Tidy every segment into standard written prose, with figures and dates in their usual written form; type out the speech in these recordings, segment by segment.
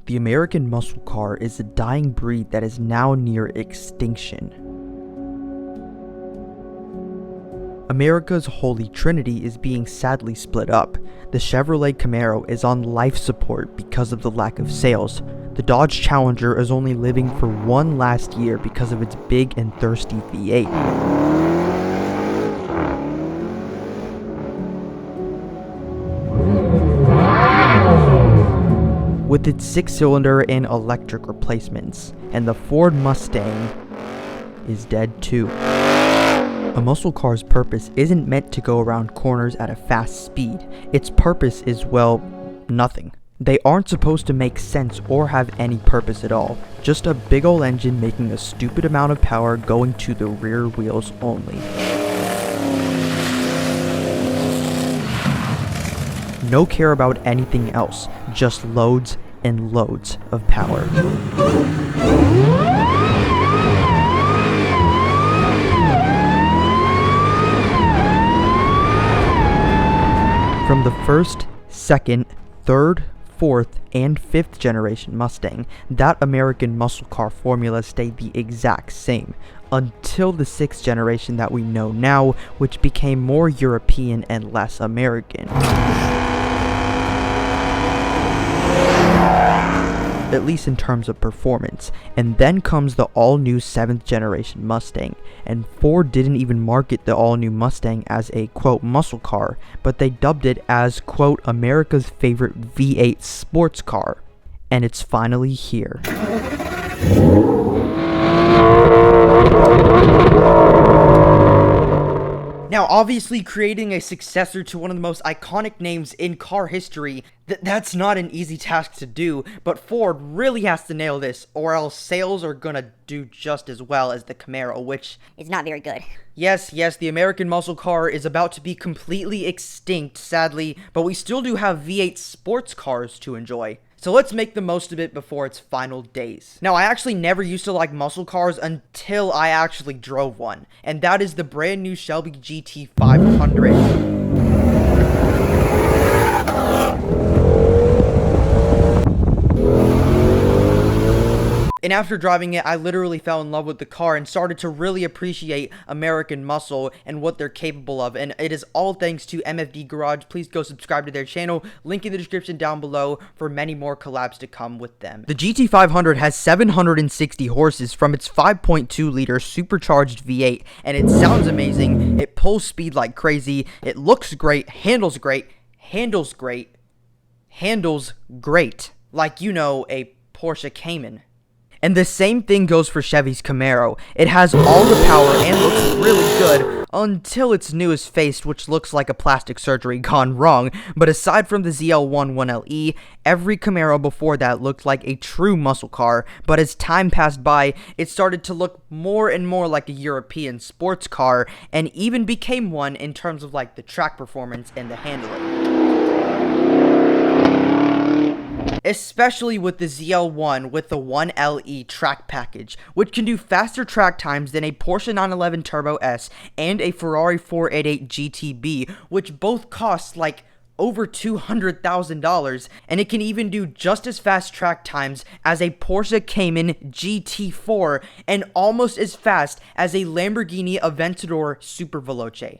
The American muscle car is a dying breed that is now near extinction. America's holy trinity is being sadly split up. The Chevrolet Camaro is on life support because of the lack of sales. The Dodge Challenger is only living for one last year because of its big and thirsty V8. With its 6-cylinder and electric replacements, and the Ford Mustang is dead too. A muscle car's purpose isn't meant to go around corners at a fast speed. Its purpose is, well, nothing. They aren't supposed to make sense or have any purpose at all. Just a big ol' engine making a stupid amount of power going to the rear wheels only. No care about anything else, just loads and loads of power. From the first, second, third, fourth, and fifth generation Mustang, that American muscle car formula stayed the exact same, until the 6th generation that we know now, which became more European and less American. At least in terms of performance. And then comes the all-new 7th generation Mustang, and Ford didn't even market the all-new Mustang as a quote muscle car, but they dubbed it as quote America's favorite V8 sports car. And it's finally here. Now, obviously, creating a successor to one of the most iconic names in car history, that's not an easy task to do, but Ford really has to nail this, or else sales are gonna do just as well as the Camaro, which is not very good. Yes, the American muscle car is about to be completely extinct, sadly, but we still do have V8 sports cars to enjoy. So let's make the most of it before its final days. Now, I actually never used to like muscle cars until I actually drove one, and that is the brand new Shelby GT500. And after driving it, I literally fell in love with the car and started to really appreciate American muscle and what they're capable of. And it is all thanks to MFD Garage. Please go subscribe to their channel. Link in the description down below for many more collabs to come with them. The GT500 has 760 horses from its 5.2-liter supercharged V8. And it sounds amazing. It pulls speed like crazy. It looks great. Handles great. Handles great. Handles great. Like, you know, a Porsche Cayman. And the same thing goes for Chevy's Camaro. It has all the power and looks really good until its newest face, which looks like a plastic surgery gone wrong. But aside from the ZL1 1LE, every Camaro before that looked like a true muscle car. But as time passed by, it started to look more and more like a European sports car, and even became one in terms of like the track performance and the handling. Especially with the ZL1 with the 1LE track package, which can do faster track times than a Porsche 911 Turbo S and a Ferrari 488 GTB, which both cost like over $200,000, and it can even do just as fast track times as a Porsche Cayman GT4 and almost as fast as a Lamborghini Aventador Super Veloce.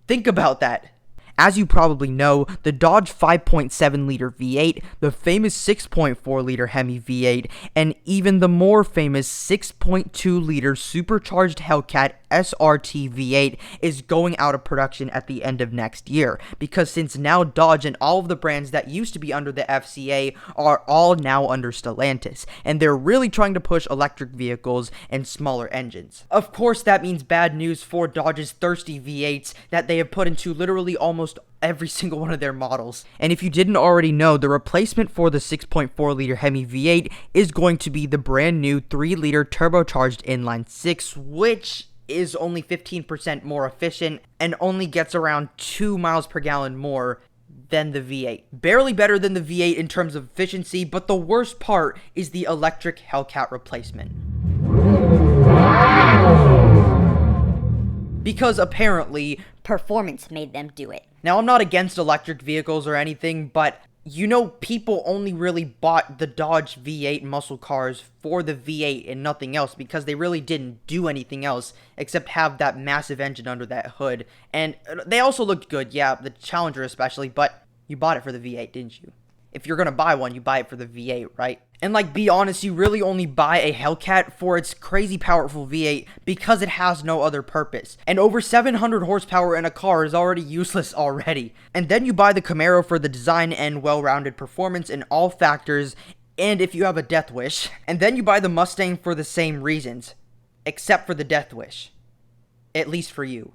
Think about that. As you probably know, the Dodge 5.7-liter V8, the famous 6.4-liter Hemi V8, and even the more famous 6.2-liter supercharged Hellcat SRT V8 is going out of production at the end of next year, because since now Dodge and all of the brands that used to be under the FCA are all now under Stellantis, and they're really trying to push electric vehicles and smaller engines. Of course, that means bad news for Dodge's thirsty V8s that they have put into literally almost every single one of their models. And if you didn't already know, the replacement for the 6.4-liter Hemi V8 is going to be the brand new 3-liter turbocharged inline 6, which is only 15% more efficient and only gets around 2 miles per gallon more than the V8. Barely better than the V8 in terms of efficiency, but the worst part is the electric Hellcat replacement. Because apparently, performance made them do it. Now, I'm not against electric vehicles or anything, but You know, people only really bought the Dodge V8 muscle cars for the V8 and nothing else because they really didn't do anything else except have that massive engine under that hood. And they also looked good, yeah, the Challenger especially, but you bought it for the V8, didn't you? If you're gonna buy one, you buy it for the V8, right? And like, be honest, you really only buy a Hellcat for its crazy powerful V8 because it has no other purpose. And over 700 horsepower in a car is already useless already. And then you buy the Camaro for the design and well-rounded performance in all factors, and if you have a death wish. And then you buy the Mustang for the same reasons, except for the death wish. At least for you.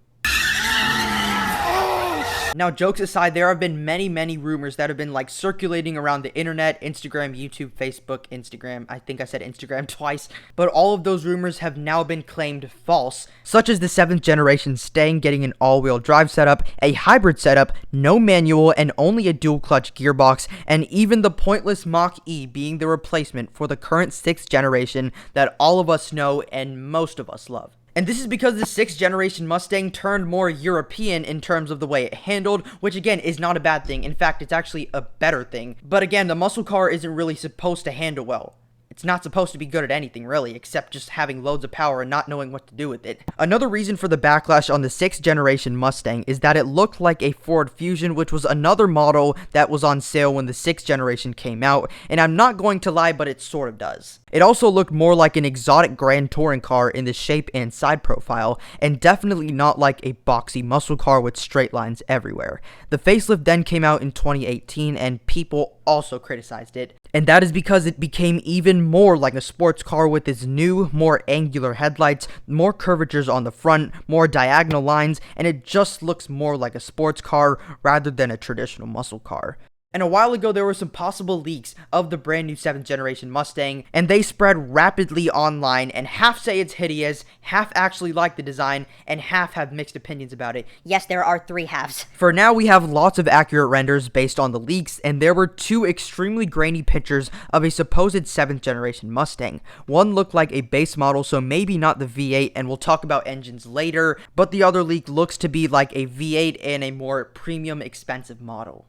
Now, jokes aside, there have been many rumors that have been like circulating around the internet, Instagram, YouTube, Facebook, Instagram. I think I said Instagram twice, but all of those rumors have now been claimed false, such as the 7th generation Mustang getting an all-wheel drive setup, a hybrid setup, no manual, and only a dual clutch gearbox, and even the pointless Mach-E being the replacement for the current 6th generation that all of us know and most of us love. And this is because the 6th generation Mustang turned more European in terms of the way it handled, which again is not a bad thing. In fact, it's actually a better thing. But again, the muscle car isn't really supposed to handle well. It's not supposed to be good at anything, really, except just having loads of power and not knowing what to do with it. Another reason for the backlash on the 6th generation Mustang is that it looked like a Ford Fusion, which was another model that was on sale when the 6th generation came out, and I'm not going to lie, but it sort of does. It also looked more like an exotic grand touring car in the shape and side profile, and definitely not like a boxy muscle car with straight lines everywhere. The facelift then came out in 2018, and people also criticized it, and that is because it became even more like a sports car with its new, more angular headlights, more curvatures on the front, more diagonal lines, and it just looks more like a sports car rather than a traditional muscle car. And a while ago, there were some possible leaks of the brand new 7th generation Mustang, and they spread rapidly online, and half say it's hideous, half actually like the design, and half have mixed opinions about it. Yes, there are 3 halves. For now, we have lots of accurate renders based on the leaks, and there were 2 extremely grainy pictures of a supposed 7th generation Mustang. One looked like a base model, so maybe not the V8, and we'll talk about engines later, but the other leak looks to be like a V8 and a more premium expensive model.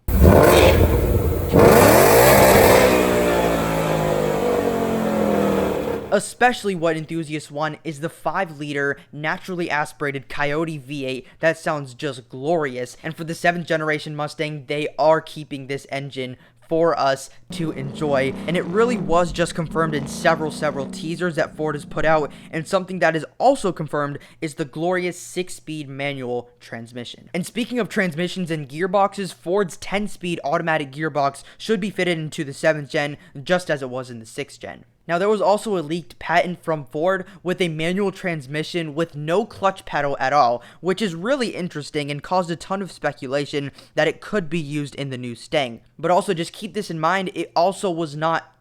Especially what enthusiasts want is the 5-liter naturally aspirated Coyote V8 that sounds just glorious, and for the 7th generation Mustang, they are keeping this engine for us to enjoy, and it really was just confirmed in several teasers that Ford has put out, and something that is also confirmed is the glorious 6-speed manual transmission. And speaking of transmissions and gearboxes, Ford's 10-speed automatic gearbox should be fitted into the 7th gen just as it was in the 6th gen. Now, there was also a leaked patent from Ford with a manual transmission with no clutch pedal at all, which is really interesting and caused a ton of speculation that it could be used in the new Mustang. But also, just keep this in mind, it also was not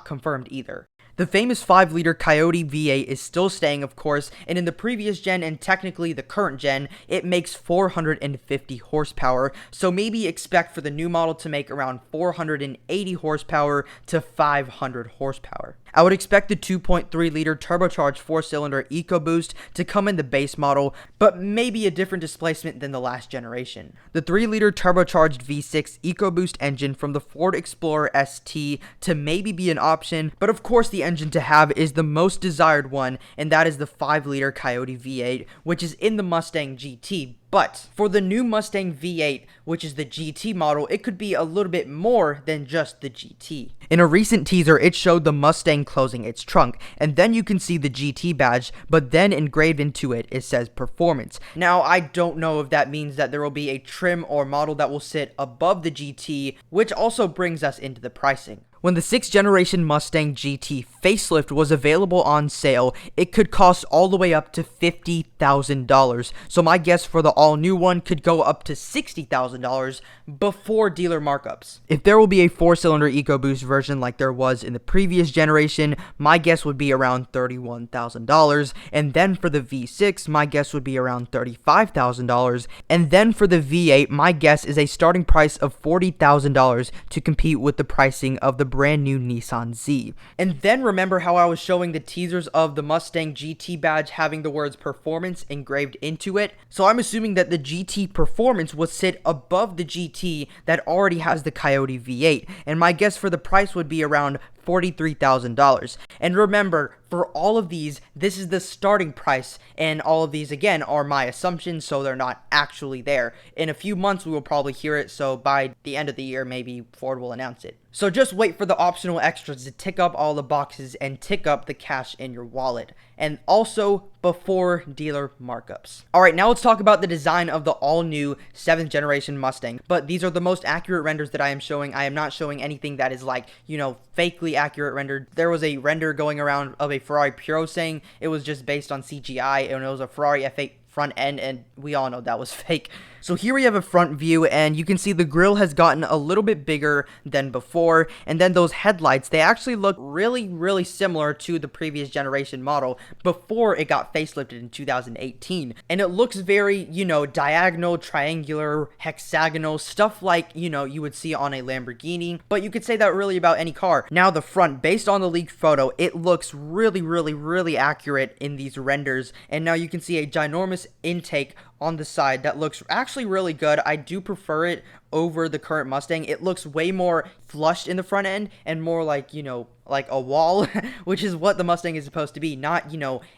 confirmed either. The famous 5-liter Coyote V8 is still staying, of course, and in the previous gen and technically the current gen, it makes 450 horsepower, so maybe expect for the new model to make around 480 horsepower to 500 horsepower. I would expect the 2.3-liter turbocharged 4-cylinder EcoBoost to come in the base model, but maybe a different displacement than the last generation. The 3-liter turbocharged V6 EcoBoost engine from the Ford Explorer ST to maybe be an option, but of course the engine to have is the most desired one, and that is the 5-liter Coyote V8, which is in the Mustang GT. But for the new Mustang V8, which is the GT model, it could be a little bit more than just the GT. In a recent teaser, it showed the Mustang closing its trunk, and then you can see the GT badge, but then engraved into it, it says Performance. Now, I don't know if that means that there will be a trim or model that will sit above the GT, which also brings us into the pricing. When the 6th generation Mustang GT facelift was available on sale, it could cost all the way up to $50,000. So my guess for the all-new one could go up to $60,000 before dealer markups. If there will be a 4-cylinder EcoBoost version like there was in the previous generation, my guess would be around $31,000. And then for the V6, my guess would be around $35,000. And then for the V8, my guess is a starting price of $40,000 to compete with the pricing of the brand new Nissan Z. And then remember how I was showing the teasers of the Mustang GT badge having the words performance engraved into it? So I'm assuming that the GT performance will sit above the GT that already has the Coyote V8, and my guess for the price would be around $43,000. And remember, for all of these, this is the starting price, and all of these, again, are my assumptions, so they're not actually there. In a few months, we will probably hear it, so by the end of the year, maybe Ford will announce it. So just wait for the optional extras to tick up all the boxes and tick up the cash in your wallet. And also before dealer markups. Alright, now let's talk about the design of the all-new 7th generation Mustang. But these are the most accurate renders that I am showing. I am not showing anything that is like, fakely accurate rendered. There was a render going around of a Ferrari Puro saying it was just based on CGI, and it was a Ferrari F8 front end, and we all know that was fake. So here we have a front view, and you can see the grille has gotten a little bit bigger than before, and then those headlights, they actually look really similar to the previous generation model before it got facelifted in 2018. And it looks very, diagonal, triangular, hexagonal, stuff like, you would see on a Lamborghini, but you could say that really about any car. Now the front, based on the leaked photo, it looks really accurate in these renders, and now you can see a ginormous intake on the side that looks actually really good. I do prefer it over the current Mustang. It looks way more flushed in the front end and more like, like a wall, which is what the Mustang is supposed to be, not,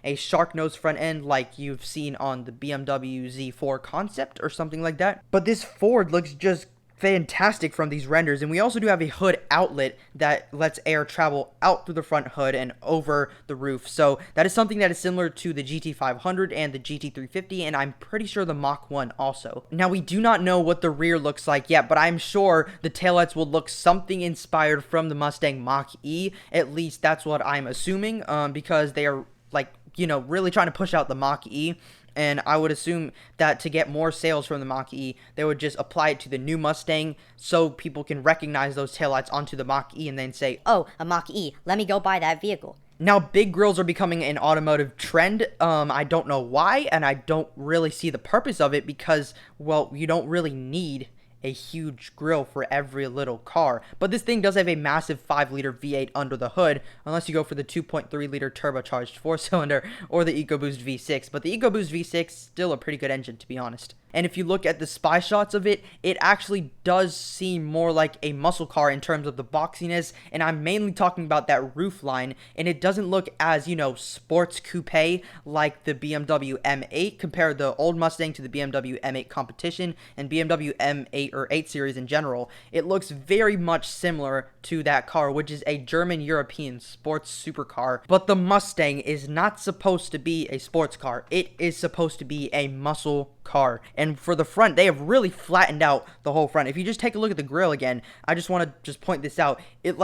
a shark nose front end like you've seen on the BMW Z4 concept or something like that. But this Ford looks just fantastic from these renders. And we also do have a hood outlet that lets air travel out through the front hood and over the roof. So that is something that is similar to the GT500 and the GT350, and I'm pretty sure the Mach 1 also. Now we do not know what the rear looks like yet, but I'm sure the taillights will look something inspired from the Mustang Mach-E. At least that's what I'm assuming, because they are like, really trying to push out the Mach-E. And I would assume that to get more sales from the Mach-E, they would just apply it to the new Mustang so people can recognize those taillights onto the Mach-E and then say, oh, a Mach-E, let me go buy that vehicle. Now, big grills are becoming an automotive trend. I don't know why, and I don't really see the purpose of it because, well, you don't really need a huge grill for every little car. But this thing does have a massive 5-liter V8 under the hood, unless you go for the 2.3-liter turbocharged 4-cylinder or the EcoBoost V6. But the EcoBoost V6 is still a pretty good engine, to be honest. And if you look at the spy shots of it, it actually does seem more like a muscle car in terms of the boxiness, and I'm mainly talking about that roof line, and it doesn't look as, sports coupe like the BMW M8. Compare the old Mustang to the BMW M8 competition and BMW M8 or 8 series in general. It looks very much similar to that car, which is a German-European sports supercar, but the Mustang is not supposed to be a sports car. It is supposed to be a muscle car. And for the front, they have really flattened out the whole front. If you just take a look at the grille again, I just want to just point this out. It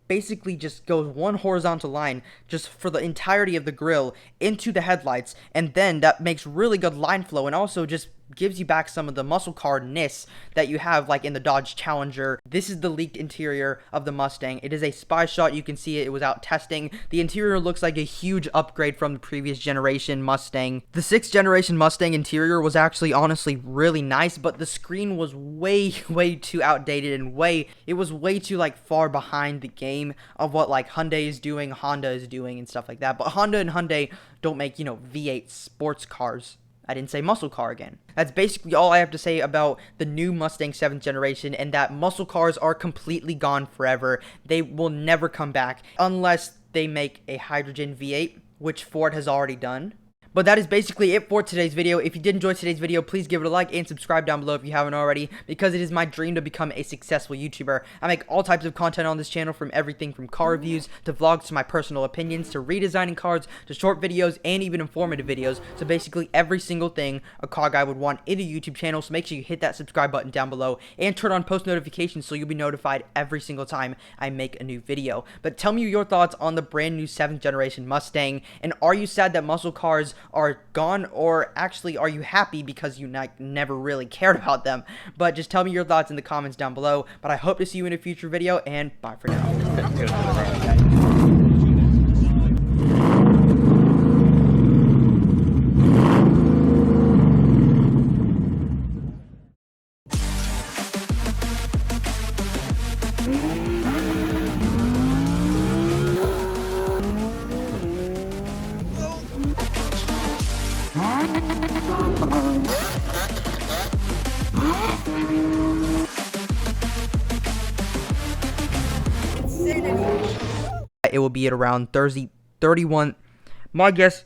basically just goes one horizontal line just for the entirety of the grille into the headlights, and then that makes really good line flow and also just gives you back some of the muscle car-ness that you have like in the Dodge Challenger. This is the leaked interior of the Mustang. It is a spy shot. You can see it was out testing. The interior looks like a huge upgrade from the previous generation Mustang. The 6th generation Mustang interior was actually honestly really nice, but the screen was way too outdated and it was way too far behind the game of what Hyundai is doing, Honda is doing and stuff like that. But Honda and Hyundai don't make, V8 sports cars. I didn't say muscle car again. That's basically all I have to say about the new Mustang 7th generation, and that muscle cars are completely gone forever. They will never come back unless they make a hydrogen V8, which Ford has already done. But that is basically it for today's video. If you did enjoy today's video, please give it a like and subscribe down below if you haven't already, because it is my dream to become a successful YouTuber. I make all types of content on this channel, from everything from car reviews to vlogs to my personal opinions to redesigning cars to short videos and even informative videos. So basically every single thing a car guy would want in a YouTube channel. So make sure you hit that subscribe button down below and turn on post notifications so you'll be notified every single time I make a new video. But tell me your thoughts on the brand new 7th generation Mustang, and are you sad that muscle cars are gone, or actually are you happy because you never really cared about them? But just tell me your thoughts in the comments down below. But I hope to see you in a future video, and bye for now. it will be at around 31. My guess